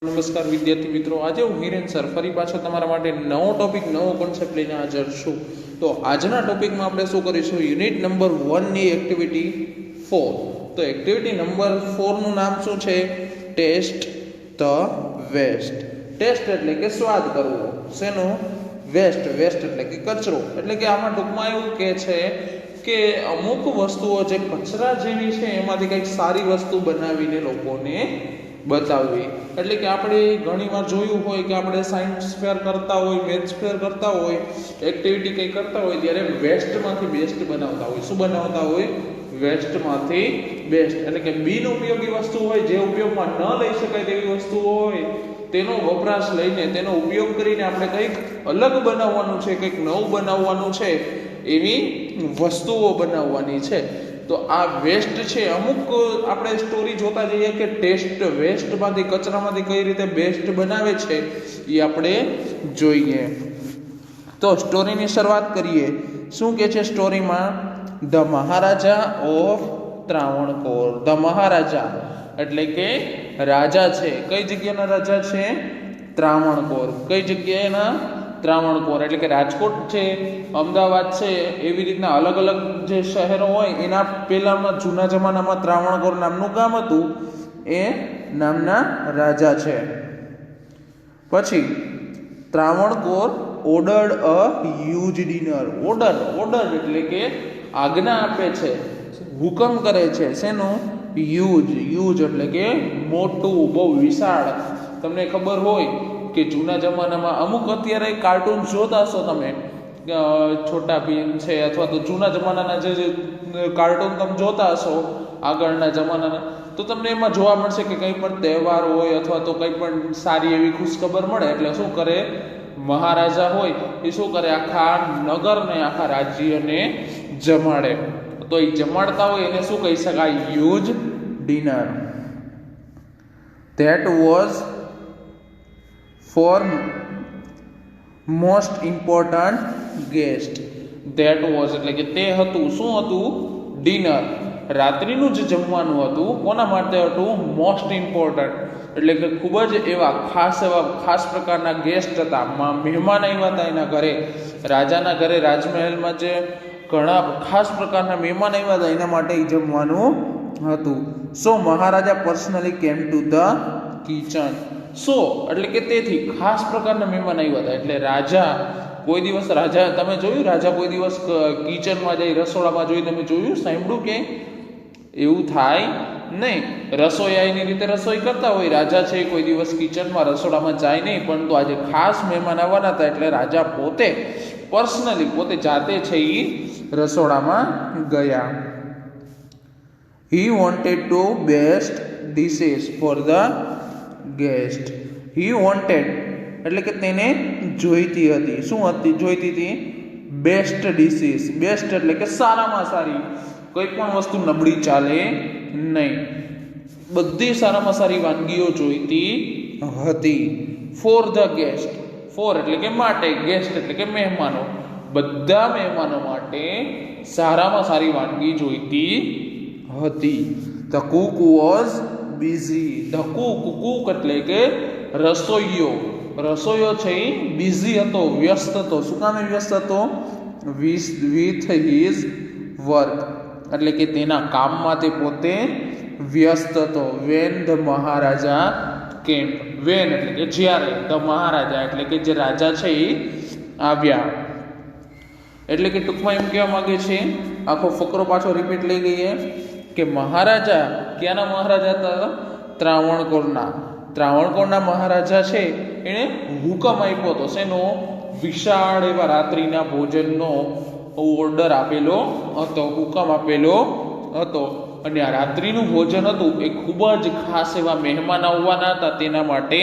નમસ્કાર વિદ્યાર્થી મિત્રો, આજે હું હિરેન સર ફરી પાછો તમારા માટે નવો ટોપિક નવો કોન્સેપ્ટ લઈને હાજર છું. તો આજના ટોપિકમાં આપણે શું કરીશું? યુનિટ નંબર 1 ની એક્ટિવિટી 4. તો એક્ટિવિટી નંબર 4 નું નામ શું છે? Test the waste. ટેસ્ટ એટલે કે સ્વાદ કરવો. શેનો? વેસ્ટ. વેસ્ટ એટલે કે કચરો. એટલે કે આમાં ટૂંકમાં એવું કે છે કે અમુક વસ્તુઓ જે કચરા જેવી છે એમાંથી કંઈક સારી વસ્તુ બનાવીને લોકોને બતાવવી. એટલે કે આપણે ઘણીવાર જોયું હોય કે આપણે સાયન્સ ફેર કરતા હોય, મેથ્સ ફેર કરતા હોય, એક્ટિવિટી કંઈ કરતા હોય ત્યારે વેસ્ટમાંથી બેસ્ટ બનાવતા હોય. શું બનાવતા હોય? વેસ્ટમાંથી બેસ્ટ. એટલે કે બિનઉપયોગી વસ્તુ હોય, જે ઉપયોગમાં ન લઈ શકાય તેવી વસ્તુ હોય, તેનો વપરાશ લઈને તેનો ઉપયોગ કરીને આપણે કંઈક અલગ બનાવવાનું છે, કંઈક નવું બનાવવાનું છે, એવી વસ્તુઓ બનાવવાની છે. તો આ વેસ્ટ છે, અમુક આપણે સ્ટોરી જોતા જઈએ કે ટેસ્ટ વેસ્ટમાંથી, કચરામાંથી કઈ રીતે બેસ્ટ બનાવે છે એ આપણે જોઈએ. તો સ્ટોરીની શરૂઆત કરીએ. શું કે છે સ્ટોરીમાં? The Maharaja of Travancore. The Maharaja એટલે કે રાજા છે. કઈ જગ્યાના રાજા છે? ત્રાવણકોર. કઈ જગ્યાએના? ત્રાવણકોર. એટલે કે રાજકોટ છે, અમદાવાદ છે, એવી રીતના અલગ અલગ જે શહેરો હોય એના પહેલામાં જૂના જમાનામાં ત્રાવણકોર નામનું ગામ હતું. એ નામના રાજા છે. પછી Travancore ordered a huge dinner. Order એટલે કે આજ્ઞા આપે છે, હુકમ કરે છે. શેનું? હ્યુજ એટલે કે મોટું, બહુ વિશાળ. તમને ખબર હોય કે જૂના જમાનામાં અમુક અત્યારે કાર્ટૂન જોતા હશો તમે, છોટા ભીમ છે, અથવા તો જૂના જમાનાના જે કાર્ટૂન તમે જોતા હશો આગળના જમાનાના, તો તમને એમાં જોવા મળશે કે કંઈ પણ તહેવાર હોય અથવા તો કંઈ પણ સારી એવી ખુશખબર મળે એટલે શું કરે? મહારાજા હોય એ શું કરે? આખા નગરને, આખા રાજ્યને જમાડે. તો એ જમાડતા હોય એને શું કહી શકાય? Huge dinner. That was for most important guest. That was એટલે કે તે હતું. શું હતું? ડિનર. રાત્રિનું જે જમવાનું હતું કોના માટે હતું? મોસ્ટ ઇમ્પોર્ટન્ટ એટલે કે ખૂબ જ એવા ખાસ પ્રકારના ગેસ્ટ હતા, મહેમાન આવ્યા હતા એના ઘરે. રાજાના ઘરે, રાજમહેલમાં જે ઘણા ખાસ પ્રકારના મહેમાન આવ્યા હતા એના માટે એ જમવાનું હતું. So Maharaja personally came to the kitchen. So એટલે કે તેથી ખાસ પ્રકારના મહેમાન આવ્યા હતા. એટલે રાજા કોઈ દિવસ, તમે જોયું રાજા કોઈ દિવસ કિચનમાં જાય, રસોડામાં જોઈ તમે જોયું, સાંભળ્યું કે એવું થાય નહીં? રસોઈયાની રીતે રસોઈ કરતા હોય. રાજા છે કોઈ દિવસ કિચનમાં, રસોડામાં જાય નહીં. પરંતુ આજે ખાસ મહેમાન આવવાના હતા એટલે રાજા પોતે પર્સનલી, પોતે જાતે છે એ રસોડામાં ગયા. He wanted to best dishes for the guest. He wanted એટલે કે તેને જોઈતી હતી. શું હતી? જોઈતી હતી બેસ્ટ ડિશિસ. બેસ્ટ એટલે કે સારામાં સારી. કોઈ પણ વસ્તુ નબળી ચાલે નહીં, બધી સારામાં સારી વાનગીઓ જોઈતી હતી. Four the guest. ફોર એટલે કે માટે, ગેસ્ટ એટલે કે મહેમાનો. બધા મહેમાનો માટે સારામાં સારી વાનગી જોઈતી હતી. The Cook was busy. The Cook એટલે કે રસોઈયો. રસોઈયો છે એ બિઝી હતો, વ્યસ્ત હતો. શું કામે વ્યસ્ત હતો? વિથ હિઝ વર્ક એટલે કે તેના કામમાં તે પોતે વ્યસ્ત હતો. વેન ધ મહારાજા કેમ. વેન એટલે કે જ્યારે, ધ મહારાજા એટલે કે જે રાજા છે એ આવ્યા. એટલે કે ટૂંકમાં એમ કહેવા માંગે છે, આખો ફકરો પાછો રિપીટ લઈ ગઈએ કે મહારાજા ક્યાંના મહારાજા હતા? ત્રાવણકોરના. ત્રાવણકોરના મહારાજા છે એણે હુકમ આપ્યો હતો. શેનો? વિશાળ એવા રાત્રિના ભોજનનો ઓર્ડર આપેલો હતો, હુકમ આપેલો હતો. અને આ રાત્રિનું ભોજન હતું એ ખૂબ જ ખાસ એવા મહેમાન આવવાના હતા તેના માટે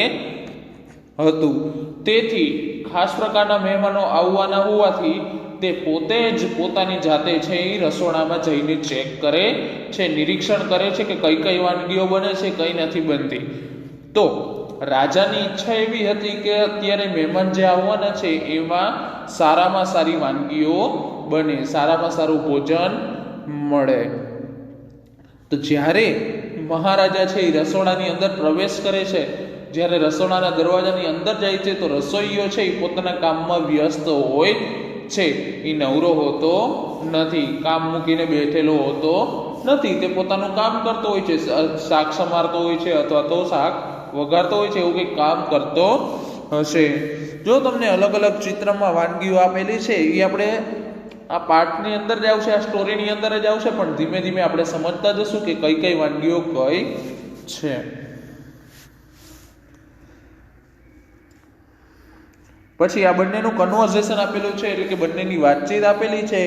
હતું. તેથી ખાસ પ્રકારના મહેમાનો આવવાના હોવાથી તે પોતે જ પોતાની જાતે છે એ રસોડામાં જઈને ચેક કરે છે, નિરીક્ષણ કરે છે કે કઈ કઈ વાનગીઓ બને છે, કઈ નથી બનતી. તો રાજાની ઈચ્છા એવી હતી કે અત્યારે મહેમાન જે આવવાના છે એમાં સારામાં સારી વાનગીઓ બને, સારામાં સારું ભોજન મળે. તો જ્યારે મહારાજા છે એ રસોડાની અંદર પ્રવેશ કરે છે, જ્યારે રસોડાના દરવાજાની અંદર જાય છે તો રસોઈયો છે એ પોતાના કામમાં વ્યસ્ત હોય છે. એ નવરો હોતો નથી, કામ મૂકીને બેઠેલો હોતો નથી, તે પોતાનું કામ કરતો હોય છે, શાક સમારતો હોય છે અથવા તો શાક વઘારતો હોય છે, એવું કંઈક કામ કરતો હશે. જો તમને અલગ અલગ ચિત્રમાં વાનગીઓ આપેલી છે એ આપણે આ પાઠની અંદર જ આવશે, આ સ્ટોરીની અંદર જ આવશે, પણ ધીમે ધીમે આપણે સમજતા જશું કે કઈ કઈ વાનગીઓ કઈ છે. પછી આ બંનેનું કન્વર્ઝેશન આપેલું છે, એટલે કે બંનેની વાતચીત આપેલી છે.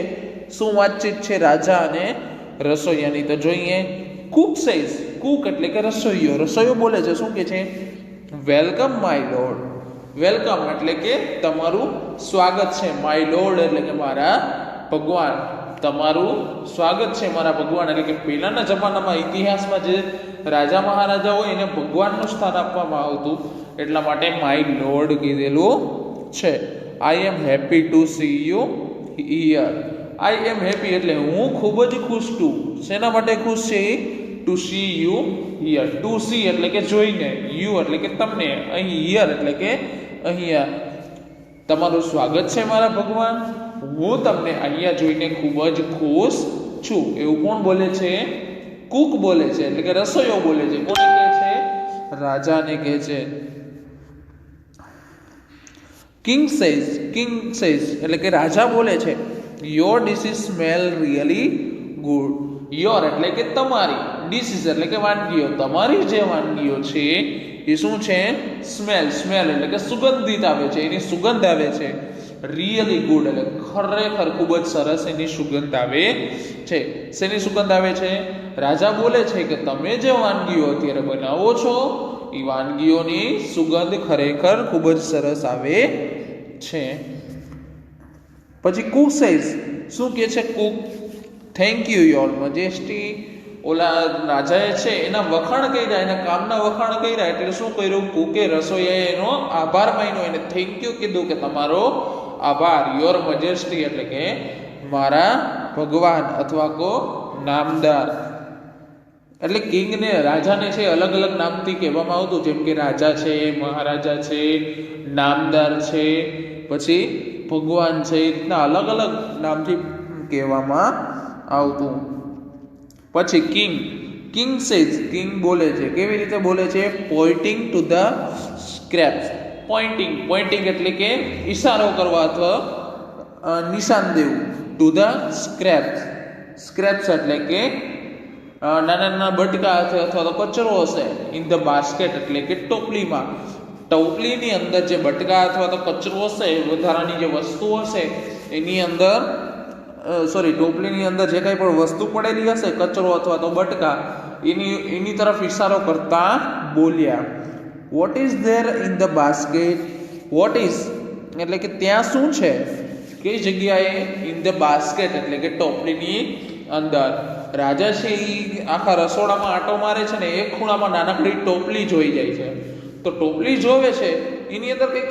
શું વાતચીત છે રાજા અને રસોઈયાની? તો જોઈએ. કુક સેઝ, કુક એટલે કે રસોઈયો, રસોઈયો બોલે છે, શું કે છે? Welcome my lord. વેલકમ એટલે કે તમારું સ્વાગત છે, માય લોર્ડ એટલે કે મારા ભગવાન, તમારું સ્વાગત છે મારા ભગવાન. એટલે કે પહેલાના જમાનામાં ઇતિહાસમાં જે રાજા મહારાજા હોય એને ભગવાનનું સ્થાન આપવામાં આવતું, એટલા માટે માય લોર્ડ કીધેલું છે. I am happy to see you here. I am happy એટલે હું ખૂબ જ ખુશ છું. શેના માટે ખુશ છે? To see you here. To see એટલે કે જોઈને, યુ એટલે કે તમને, અહીં હિયર એટલે કે અહીંયા. તમારું સ્વાગત છે મારા ભગવાન, હું તમને અહીંયા જોઈને ખૂબ જ ખુશ છું. એવું કોણ બોલે છે? કુક બોલે છે, એટલે કે રસોઈયો બોલે છે. કોને કહે છે? રાજાને કહે છે. કિંગ સેઝ એટલે કે રાજા બોલે છે, your dishes smell really good. Your એટલે કે તમારી, ડિશિસ એટલે કે વાનગીઓ, તમારી જે વાનગીઓ છે એ શું છે? સ્મેલ એટલે કે સુગંધિત આવે છે, એની સુગંધ આવે છે. રિયલી ગુડ એટલે ખરેખર ખૂબ જ સરસ એની સુગંધ આવે છે. શેની સુગંધ આવે છે? રાજા બોલે છે કે તમે જે વાનગીઓ અત્યારે બનાવો છો એ વાનગીઓની સુગંધ ખરેખર ખૂબ જ સરસ આવે છે. પછી કુક સેઝ, શું કહે છે cook? Thank you your majesty. ઓલા રાજાએ છે એના વખાણ કર્યા, એના કામના વખાણ કર્યા, એટલે શું કર્યું? કુકે, રસોઈયાએ એનો આભાર માન્યો, એને થેન્ક યુ કીધું કે તમારો આભાર. યોર મજેસ્ટી એટલે કે મારા ભગવાન અથવા કો નામદાર. એટલે કિંગને, રાજાને છે અલગ અલગ નામથી કહેવામાં આવતું, જેમ કે રાજા છે, મહારાજા છે, નામદાર છે, પછી ભગવાન છે, એ રીતના અલગ અલગ નામથી કહેવામાં આવતું. પછી કિંગ સેઝ, કિંગ બોલે છે. કેવી રીતે બોલે છે? Pointing to the scraps. Pointing એટલે કે ઈશારો કરવા અથવા નિશાન દેવું. ટુ ધ સ્ક્રેપ્સ એટલે કે નાના નાના બટકા અથવા તો કચરો હશે. ઇન ધ બાસ્કેટ એટલે કે ટોપલીમાં, ટોપલીની અંદર જે બટકા અથવા તો કચરો હશે, વધારાની જે વસ્તુ હશે એની અંદર, ટોપલીની અંદર જે કાંઈ પણ વસ્તુ પડેલી હશે, કચરો અથવા તો બટકા, એની તરફ ઈશારો કરતા બોલ્યા. What is there in the basket? What is એટલે કે ત્યાં શું છે, કઈ જગ્યાએ? ઇન ધ બાસ્કેટ એટલે કે ટોપલીની અંદર. રાજા છે એ આખા રસોડામાં આંટો મારે છે ને એક ખૂણામાં નાનકડી ટોપલી જોઈ જાય છે. તો ટોપલી જોવે છે, એની અંદર કંઈક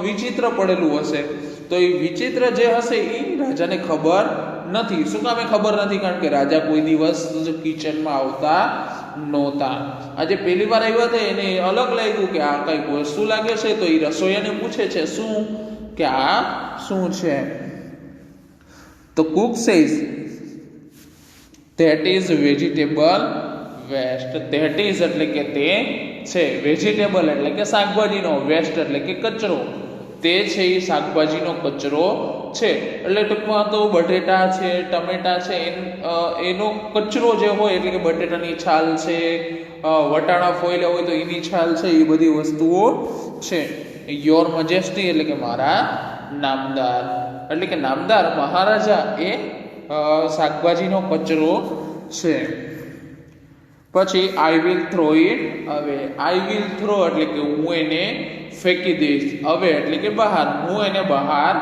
વિચિત્ર પડેલું હશે. તો એ વિચિત્ર જે હશે એ રાજાને ખબર નથી. શું કામે ખબર નથી? કારણ કે રાજા કોઈ દિવસ કિચનમાં આવતા નહોતા. આજે પહેલી વાર આવ્યા હતા, એને અલગ લાગ્યું કે આ કંઈક વસ્તુ લાગે છે. તો એ રસોઈયાને પૂછે છે શું, કે આ શું છે? તો cook says that is vegetable waste. That is એટલે કે તે છે, વેજીટેબલ એટલે કે શાકભાજીનો, વેસ્ટ એટલે કે કચરો, તે છે એ શાકભાજીનો કચરો છે. એટલે ટૂંકમાં તો બટેટા છે, ટમેટા છે, એનો કચરો જે હોય, એટલે કે બટેટાની છાલ છે, વટાણા ફોઈલા હોય તો એની છાલ છે, એ બધી વસ્તુઓ છે. યોર મજેસ્ટી એટલે કે મારા નામદાર, એટલે કે નામદાર મહારાજા એ શાકભાજીનો કચરો છે. પછી આઈ વિલ થ્રો ઇટ અવે. આઈ વિલ થ્રો એટલે કે હું એને ફેંકી દઈશ. અવે એટલે કે બહાર, હું એને બહાર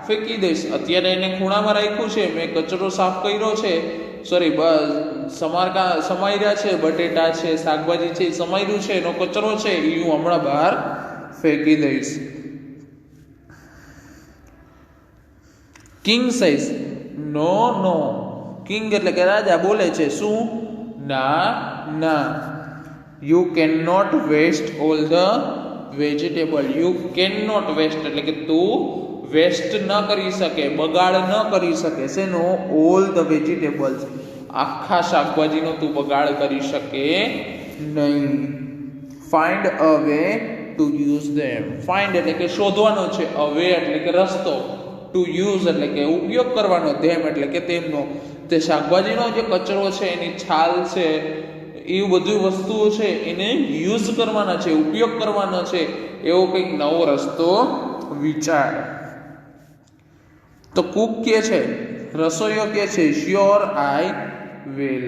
ફેંકી દઈશ. અત્યારે એને ખૂણામાં રાખ્યું છે, મેં કચરો સાફ કર્યો છે, સમાર્યા છે, બટેટા છે, શાકભાજી છે, સમાર્યું છે, એનો કચરો છે, એ હું હમણાં બહાર ફેંકી દઈશ. King says no. કિંગ એટલે કે રાજા બોલે છે શું? ના. You can not waste all the vegetable. You can not waste એટલે કે તું વેસ્ટ ન કરી શકે, બગાડ ન કરી શકે. શેનો? ઓલ ધ વેજીટેબલ્સ, આખા શાકભાજીનો તું બગાડ કરી શકે નહીં. Find a way to use them. Find એટલે કે શોધવાનો છે, અ વે એટલે કે રસ્તો, ટુ યુઝ એટલે કે ઉપયોગ કરવાનો, ધેમ એટલે કે તેમનો. તે શાકભાજીનો જે કચરો છે, એની છાલ છે, એ બધી વસ્તુઓ છે એને યુઝ કરવાના છે, ઉપયોગ કરવાનો છે. એવો કંઈક નવો રસ્તો વિચાર. તો કુક કે છે, રસોઈયો કે છે, શ્યોર આઈ વિલ.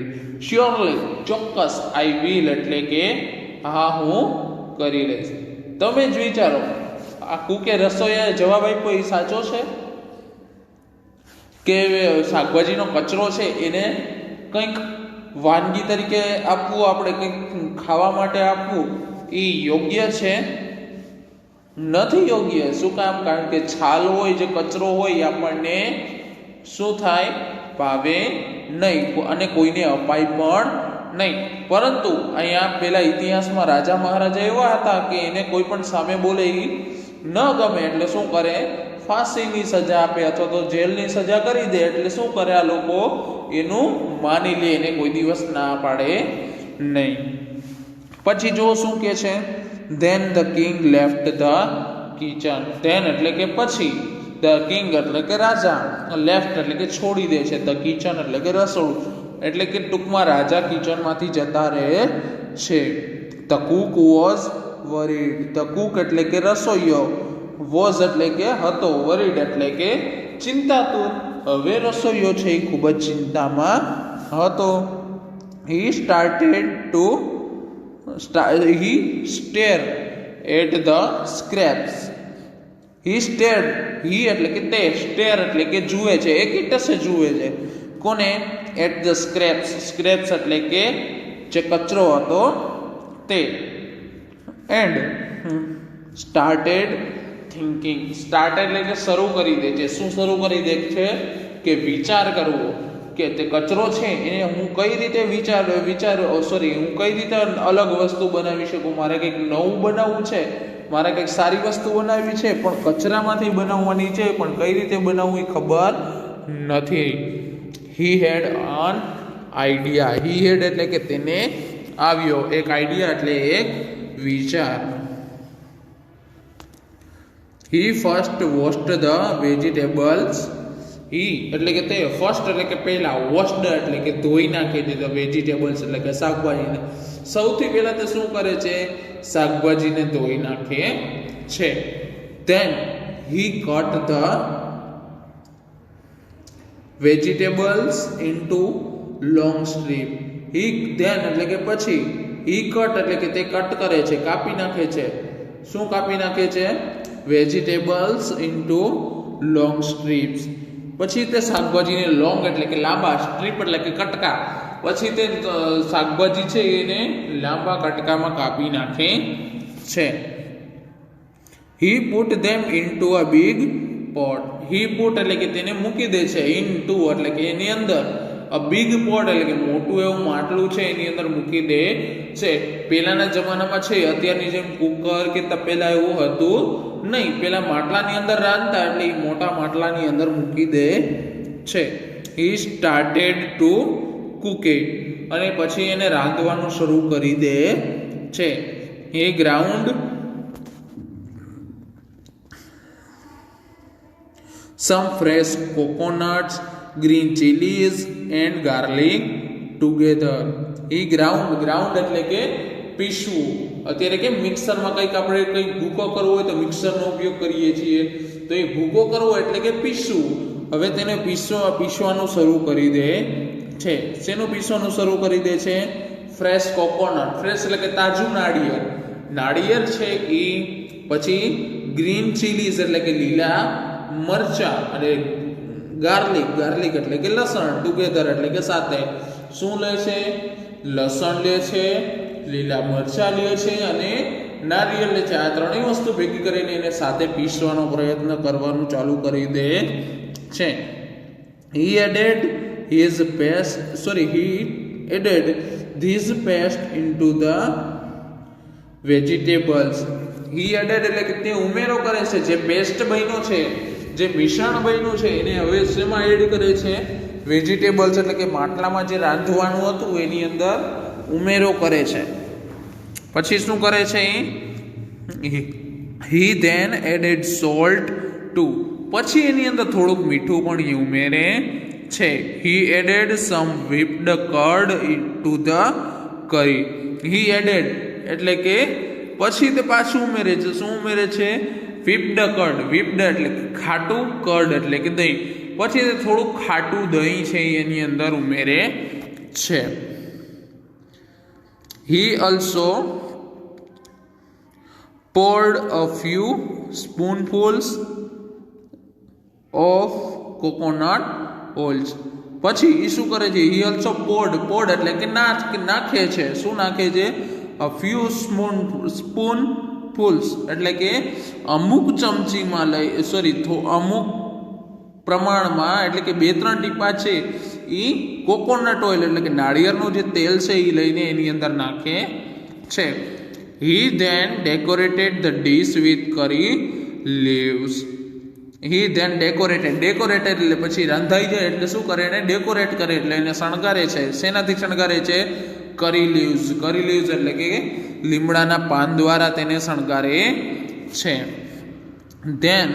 શ્યોરલી ચોક્કસ, આઈ વિલ એટલે કે હા હું કરી લઈશ. તમે જ વિચારો, આ કુકે રસોઈયાએ જવાબ આપ્યો એ સાચો છે કે શાકભાજીનો કચરો છે એને કંઈક વાનગી તરીકે આપવું, આપણે કંઈક ખાવા માટે આપવું, એ યોગ્ય છે? નથી યોગ્ય. શું કામ? કારણ કે છાલ હોય, જે કચરો હોય, આપણને શું થાય? ભાવે નહીં અને કોઈને અપાય પણ નહીં. પરંતુ અહીંયા પેલા ઇતિહાસમાં રાજા મહારાજા એવા હતા કે એને કોઈ પણ સામે બોલે એ ન ગમે એટલે શું કરે? ફાંસીની સજા આપે અથવા તો જેલની સજા કરી દે. એટલે શું કરે આ લોકો? એનું માની લે, એને કોઈ દિવસ ના પાડે નહીં. પછી જો શું કે છે? Then the king left the kitchen. Then એટલે કે પછી, ધ કિંગ એટલે કે રાજા, લેફ્ટ એટલે કે છોડી દે છે, ધ કિચન એટલે કે રસોડું, એટલે કે ટૂંકમાં રાજા કિચનમાંથી જતા રહે છે. The Cook was worried. The Cook એટલે કે રસોઈયો, વોઝ એટલે કે હતો, વરીડ એટલે કે ચિંતાતુર. હવે રસોઈયો છે એ ખૂબ જ ચિંતામાં હતો. હી સ્ટેર એટ ધ સ્ક્રેપ્સ. હી એટલે કે તે, સ્ટેર એટલે કે જુએ છે, એક ટસે જુએ છે. કોને? At the scraps. સ્ક્રેપ્સ એટલે કે જે કચરો હતો તે. And started thinking. સ્ટાર્ટ એટલે કે શરૂ કરી દે છે. શું શરૂ કરી દે છે? કે વિચાર કરવો, કે તે કચરો છે એને હું કઈ રીતે હું કઈ રીતે અલગ વસ્તુ બનાવી શકું. મારે કંઈક નવું બનાવવું છે, મારે કંઈક સારી વસ્તુ બનાવવી છે, પણ કચરામાંથી બનાવવાની છે, પણ કઈ રીતે બનાવવું એ ખબર નથી. હી હેડ એન આઈડિયા. હી હેડ એટલે કે તેને આવ્યો એક આઈડિયા, એટલે એક વિચાર. હી ફર્સ્ટ વોશ્ડ ધ વેજીટેબલ્સ. હી એટલે કે તે, ફર્સ્ટ એટલે કે પહેલા, વોશ્ડ એટલે કે ધોઈ નાખે છે, ધ વેજીટેબલ્સ એટલે કે શાકભાજીને. સૌથી પહેલા તે શું કરે છે? શાકભાજીને ધોઈ નાખે છે. Then he cut the vegetables into long strip. Then એટલે કે પછી, હી કટ એટલે કે તે કટ કરે છે, કાપી નાખે છે. શું કાપી નાખે છે? Vegetables into long strips. પછી તે શાકભાજીને લોંગ એટલે કે લાંબા, સ્ટ્રીપ એટલે કે કટકા, પછી તે શાકભાજી છે એને લાંબા કટકામાં કાપી નાખે છે. હી put them into a big pot. He put એટલે કે તેને મૂકી દે છે, ઇન્ટુ એટલે કે એની અંદર, અ બિગ પોટ એટલે કે મોટું એવું માટલું છે એની અંદર મૂકી દે છે. પહેલાના જમાનામાં છે, અત્યારની જેમ કુકર કે તપેલા એવું હતું નહીં. પેલા માટલાની અંદર રાંધતા, એટલે એ મોટા માટલાની અંદર મૂકી દે છે. He started to cook it. અને પછી એને રાંધવાનું શરૂ કરી દે છે. હી ground some fresh coconuts, green chilies and garlic together. Ground એટલે કે પીસવું. અત્યારે કે મિક્સરમાં કંઈક આપણે કંઈક ભૂકો કરવો હોય તો મિક્સરનો ઉપયોગ કરીએ છીએ. તો એ ભૂકો કરવો એટલે કે પીસવું. હવે તેને પીસવાનું શરૂ કરી દે છે. શેનું પીસવાનું શરૂ કરી દે છે? Fresh coconut. ફ્રેશ એટલે કે તાજું નાળિયેર છે એ. પછી ગ્રીન ચીલીઝ એટલે કે લીલા મરચા, અને ગાર્લિક એટલે કે લસણ, ટુગેધર એટલે કે સાથે. શું લે છે? લસણ લે છે, લીલા મરચા લે છે અને નારિયેળ લે છે. આ ત્રણેય વસ્તુ ભેગી કરીને એને સાથે પીસવાનો પ્રયત્ન કરવાનું ચાલુ કરી દે છે. He added this paste into the vegetables. He added એટલે કે તે ઉમેરો કરે છે, જે પેસ્ટ બન્યો છે, જે મિશ્રણ બન્યું છે એને હવે શેમાં એડ કરે છે? વેજીટેબલ્સ એટલે કે માટલામાં જે રાંધવાનું હતું એની અંદર ઉમેરો કરે છે. પછી શું કરે છે? He then added salt too. પછી એની અંદર થોડુંક મીઠું પણ એ ઉમેરે છે. He added some whipped curd to the curry. He added એટલે કે પછી તે પાછું ઉમેરે છે. શું ઉમેરે છે? whipped curd. whipped એટલે ખાટું, કર્ડ એટલે કે દહીં. પછી તે થોડુંક ખાટું દહીં છે એની અંદર ઉમેરે છે. He also poured a few spoonfuls of coconut oil. પછી એ શું કરે છે? He also poured એટલે કે નાખે છે. શું નાખે છે? a few spoonfuls એટલે કે અમુક ચમચીમાં અમુક પ્રમાણમાં એટલે કે 2-3 ટીપા છે એ કોકોનટ ઓઇલ એટલે કે નાળિયેરનું જે તેલ છે એ લઈને એની અંદર નાખે છે. He then decorated the dish with curry leaves. He then decorated એટલે પછી રંધાઈ જાય એટલે શું કરે? એને ડેકોરેટ કરે એટલે એને શણગારે છે. શેનાથી શણગારે છે? કરી લીવ્સ. કરી લીવ્સ એટલે કે લીમડાના પાન દ્વારા તેને શણગારે છે. Then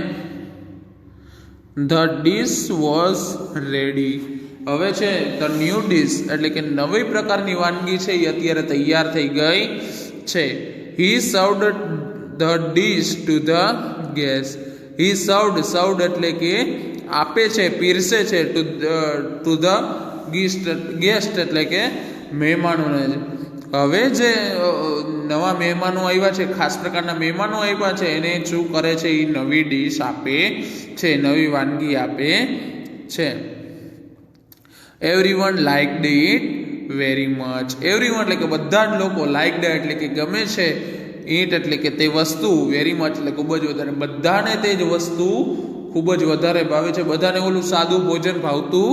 the dish was ready. હવે છે ધ ન્યૂ ડિશ એટલે કે નવી પ્રકારની વાનગી છે એ અત્યારે તૈયાર થઈ ગઈ છે. He served the dish to the guest. He served એટલે કે આપે છે, પીરસે છે. ટુ ધ ગેસ્ટ એટલે કે મહેમાનોને. હવે જે નવા મહેમાનો આવ્યા છે, ખાસ પ્રકારના મહેમાનો આવ્યા છે, એને શું કરે છે? એ નવી ડીશ આપે છે, નવી વાનગી આપે છે. Everyone લાઇક્ડ it very much. Everyone એટલે કે બધા જ લોકો, લાઇક્ડ એટલે કે ગમે છે, ઇટ એટલે કે તે વસ્તુ, વેરી મચ એટલે ખૂબ જ વધારે. બધાને તે જ વસ્તુ ખૂબ જ વધારે ભાવે છે. બધાને ઓલું સાદું ભોજન ભાવતું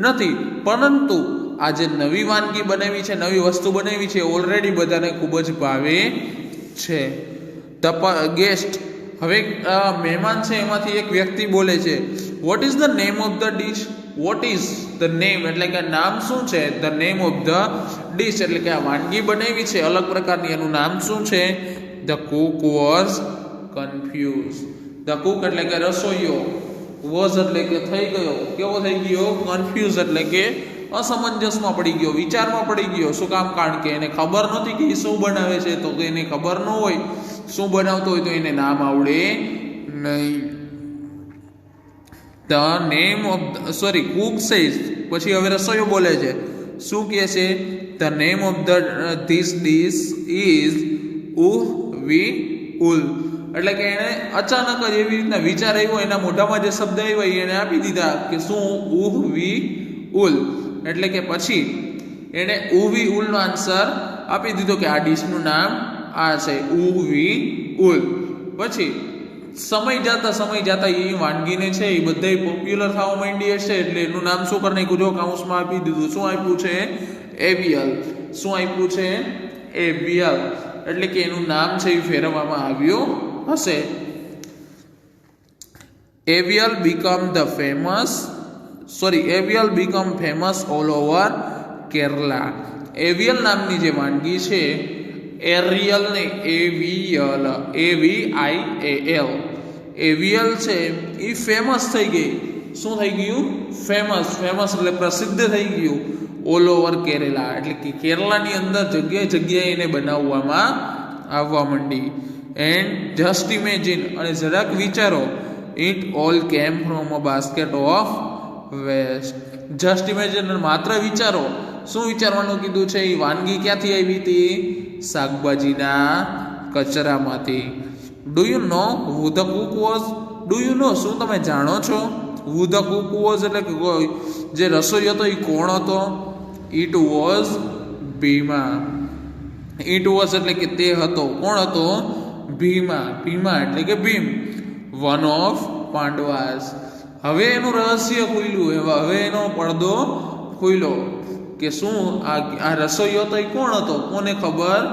નથી, પરંતુ આ જે નવી વાનગી બનાવી છે, નવી વસ્તુ બનાવી છે, ઓલરેડી બધાને ખૂબ જ ભાવે છે. ગેસ્ટ હવે મહેમાન છે એમાંથી એક વ્યક્તિ બોલે છે, what is the name of the dish? What is the name એટલે કે નામ શું છે? The name of the dish એટલે કે આ વાનગી બનાવી છે અલગ પ્રકારની, એનું નામ શું છે? The Cook was confuse. The Cook એટલે કે રસોઈયો, વોઝ એટલે કે થઈ ગયો, કેવો થઈ ગયો? કન્ફ્યુઝ એટલે કે અસમંજસમાં પડી ગયો, વિચારમાં પડી ગયો. શું કામ? કારણ કે એને ખબર નથી કે એ શું બનાવે છે. તો એને ખબર ન હોય શું બનાવતો હોય તો એને નામ આવડે નહીં. The name of cook says. પછી હવે રસોઈયો બોલે છે, શું કહે છે? The name of this dish is aviyal. એટલે કે એને અચાનક જ એવી રીતના વિચાર આવ્યો, એના મોઢામાં જે શબ્દ આવ્યો એને આપી દીધા કે શું? વી ઉલ. એટલે કે પછી એને ઉવી ઉલનો આન્સર આપી દીધો કે આ ડીશનું નામ આ છે, ઉવી ઉલ. પછી સમય જતા એ વાનગીને છે એ બધા પોપ્યુલર થવા માંડી હશે એટલે એનું નામ શું કરી નાખ્યું? જો કાઉન્સમાં આપી દીધું. શું આપ્યું છે? એવિયલ. શું આપ્યું છે? એવિયલ. એટલે કે એનું નામ છે એ ફેરવવામાં આવ્યું હશે. Aviyal become famous all over Kerala. Aviyal નામની જે વાનગી છે, એરિયલ ને એવિયલ, AVIAL, એવિયલ છે એ ફેમસ થઈ ગઈ. શું થઈ ગયું? ફેમસ એટલે પ્રસિદ્ધ થઈ ગયું ઓલ ઓવર કેરલા. એટલે કે કેરલાની અંદર જગ્યાએ એને બનાવવામાં આવવા માંડી. એન્ડ જસ્ટ ઇમેજિન અને જરાક વિચારો, it all came from a basket of waste. Just imagine માત્ર વિચારો. શું વિચારવાનું કીધું છે? એ વાનગી ક્યાંથી આવી હતી? શાકભાજીના કચરામાંથી. Do you know who the Cook was? Do you know શું તમે જાણો છો? હુ ધ કુક વોઝ એટલે કે જે રસોઈ હતો એ કોણ હતો? It was Bhima. It was એટલે કે તે હતો. કોણ હતો? ભીમા એટલે કે ભીમ, વન ઓફ પાંડવાસ. હવે એનું રહસ્ય ખુલ્યું, હવે એનો પડદો ખુલ્યો કે શું આ રસોઈયો તો એ કોણ હતો? કોને ખબર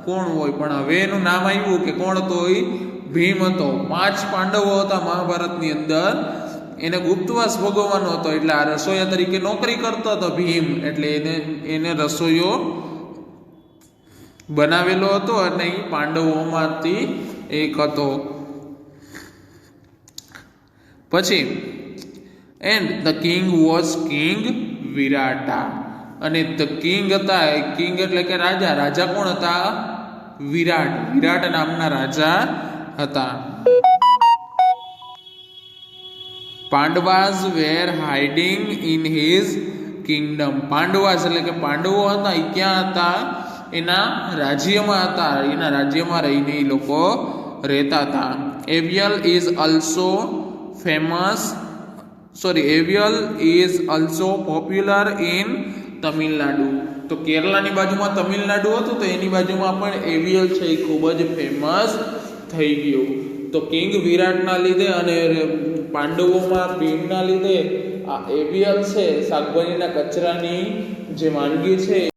કોણ હોય, પણ હવે એનું નામ આવ્યું કે કોણ હતો એ ભીમ હતો. 5 પાંડવો હતા મહાભારતની અંદર, એને ગુપ્તવાસ ભોગવવાનો હતો, એટલે આ રસોઈયા તરીકે નોકરી કરતો હતો ભીમ, એટલે એને રસોઈયો બનાવેલો હતો અને એ પાંડવોમાંથી એક હતો. પછી and the king was king Virata, અને ધ કિંગ હતા, કિંગ એટલે કે રાજા, રાજા કોણ હતા? વિરાટ, વિરાટ નામના રાજા હતા. Pandavas were hiding in his kingdom, Pandavas એટલે કે પાંડવો હતા એ ક્યાં હતા? એના રાજ્યમાં હતા, એના રાજ્યમાં રહીને એ લોકો રહેતા હતા. Aviyal is also famous, aviyal is also popular in Tamil Nadu. તો કેરલાની બાજુમાં તમિલનાડુ હતું, તો એની બાજુમાં પણ એવિયલ છે એ ખૂબ જ ફેમસ થઈ ગયું. તો કિંગ વિરાટના લીધે અને પાંડવોમાં ભીમના લીધે આ એવિયલ છે શાકભાજીના કચરાની જે વાનગી છે